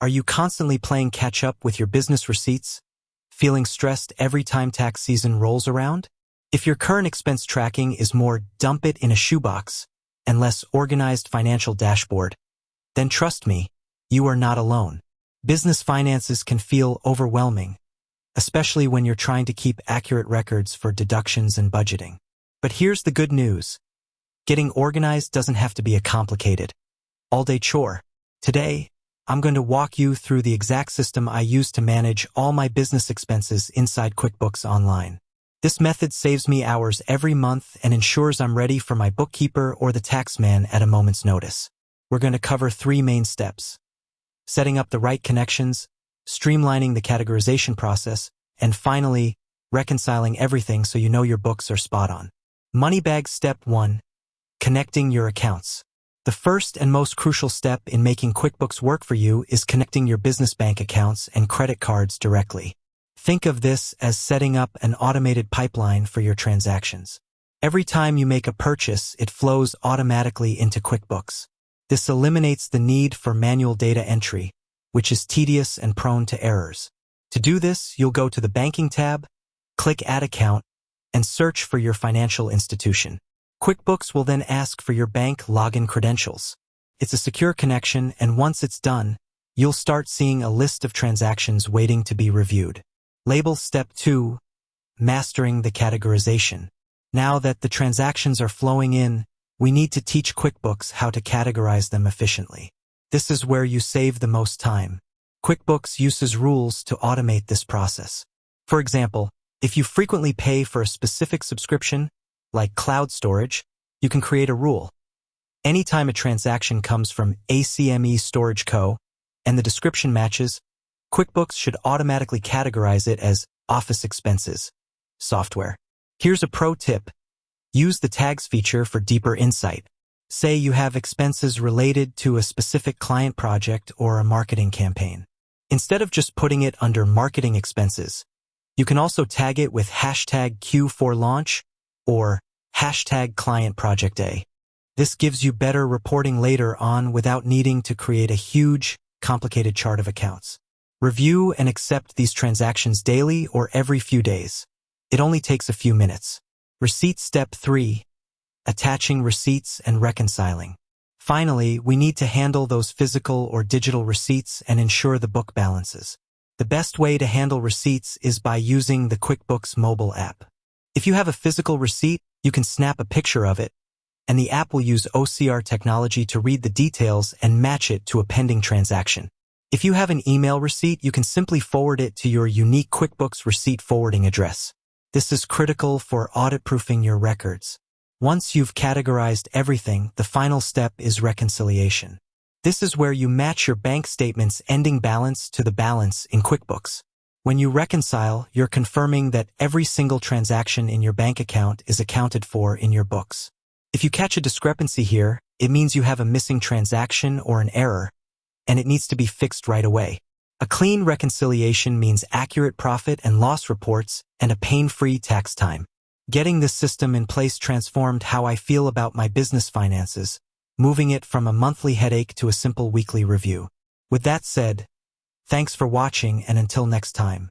Are you constantly playing catch-up with your business receipts? Feeling stressed every time tax season rolls around? If your current expense tracking is more dump it in a shoebox and less organized financial dashboard, then trust me, you are not alone. Business finances can feel overwhelming, especially when you're trying to keep accurate records for deductions and budgeting. But here's the good news. Getting organized doesn't have to be a complicated, all-day chore. Today, I'm going to walk you through the exact system I use to manage all my business expenses inside QuickBooks Online. This method saves me hours every month and ensures I'm ready for my bookkeeper or the tax man at a moment's notice. We're going to cover 3 main steps: setting up the right connections, streamlining the categorization process, and finally, reconciling everything so you know your books are spot on. Moneybag Step 1. Connecting your accounts. The first and most crucial step in making QuickBooks work for you is connecting your business bank accounts and credit cards directly. Think of this as setting up an automated pipeline for your transactions. Every time you make a purchase, it flows automatically into QuickBooks. This eliminates the need for manual data entry, which is tedious and prone to errors. To do this, you'll go to the Banking tab, click Add Account, and search for your financial institution. QuickBooks will then ask for your bank login credentials. It's a secure connection, and once it's done, you'll start seeing a list of transactions waiting to be reviewed. Label Step 2. Mastering the categorization. Now that the transactions are flowing in, we need to teach QuickBooks how to categorize them efficiently. This is where you save the most time. QuickBooks uses rules to automate this process. For example, if you frequently pay for a specific subscription, like cloud storage, you can create a rule. Anytime a transaction comes from ACME Storage Co. and the description matches, QuickBooks should automatically categorize it as office expenses, software. Here's a pro tip. Use the tags feature for deeper insight. Say you have expenses related to a specific client project or a marketing campaign. Instead of just putting it under marketing expenses, you can also tag it with #Q4Launch or #ClientProjectA. This gives you better reporting later on without needing to create a huge, complicated chart of accounts. Review and accept these transactions daily or every few days. It only takes a few minutes. Receipt Step 3. Attaching receipts and reconciling. Finally, we need to handle those physical or digital receipts and ensure the book balances. The best way to handle receipts is by using the QuickBooks mobile app. If you have a physical receipt, you can snap a picture of it, and the app will use OCR technology to read the details and match it to a pending transaction. If you have an email receipt, you can simply forward it to your unique QuickBooks receipt forwarding address. This is critical for audit-proofing your records. Once you've categorized everything, the final step is reconciliation. This is where you match your bank statement's ending balance to the balance in QuickBooks. When you reconcile, you're confirming that every single transaction in your bank account is accounted for in your books. If you catch a discrepancy here, it means you have a missing transaction or an error, and it needs to be fixed right away. A clean reconciliation means accurate profit and loss reports and a pain-free tax time. Getting this system in place transformed how I feel about my business finances, moving it from a monthly headache to a simple weekly review. With that said, thanks for watching, and until next time.